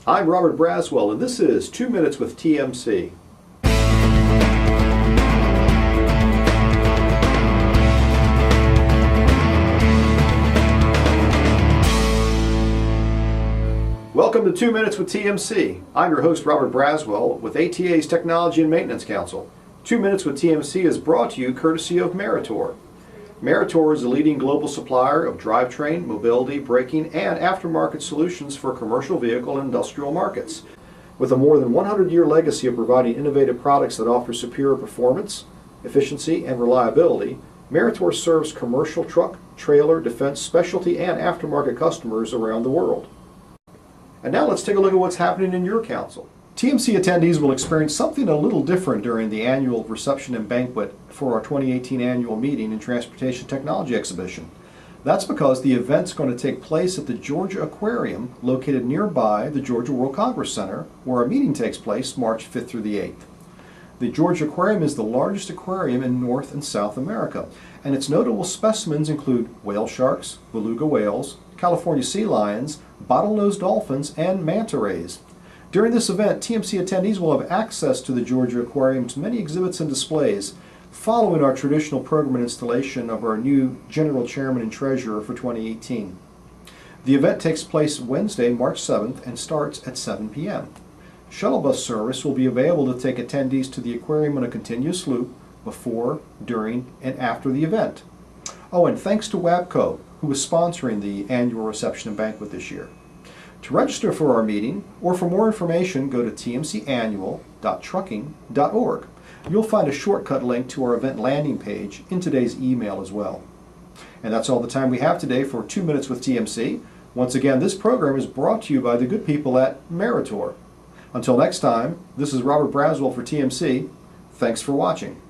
I'm Robert Braswell, and this is 2 Minutes with TMC. Welcome to 2 Minutes with TMC. I'm your host, Robert Braswell, with ATA's Technology and Maintenance Council. 2 Minutes with TMC is brought to you courtesy of Meritor. Meritor is a leading global supplier of drivetrain, mobility, braking, and aftermarket solutions for commercial vehicle and industrial markets. With a more than 100-year legacy of providing innovative products that offer superior performance, efficiency, and reliability, Meritor serves commercial truck, trailer, defense, specialty, and aftermarket customers around the world. And now let's take a look at what's happening in your council. TMC attendees will experience something a little different during the annual reception and banquet for our 2018 annual meeting and Transportation Technology Exhibition. That's because the event's going to take place at the Georgia Aquarium, located nearby the Georgia World Congress Center, where our meeting takes place March 5th through the 8th. The Georgia Aquarium is the largest aquarium in North and South America, and its notable specimens include whale sharks, beluga whales, California sea lions, bottlenose dolphins, and manta rays. During this event, TMC attendees will have access to the Georgia Aquarium's many exhibits and displays, following our traditional program and installation of our new General Chairman and Treasurer for 2018. The event takes place Wednesday, March 7th, and starts at 7 p.m. Shuttle bus service will be available to take attendees to the aquarium on a continuous loop before, during, and after the event. Oh, and thanks to WABCO, who is sponsoring the annual reception and banquet this year. To register for our meeting, or for more information, go to tmcannual.trucking.org. You'll find a shortcut link to our event landing page in today's email as well. And that's all the time we have today for 2 Minutes with TMC. Once again, this program is brought to you by the good people at Meritor. Until next time, this is Robert Braswell for TMC. Thanks for watching.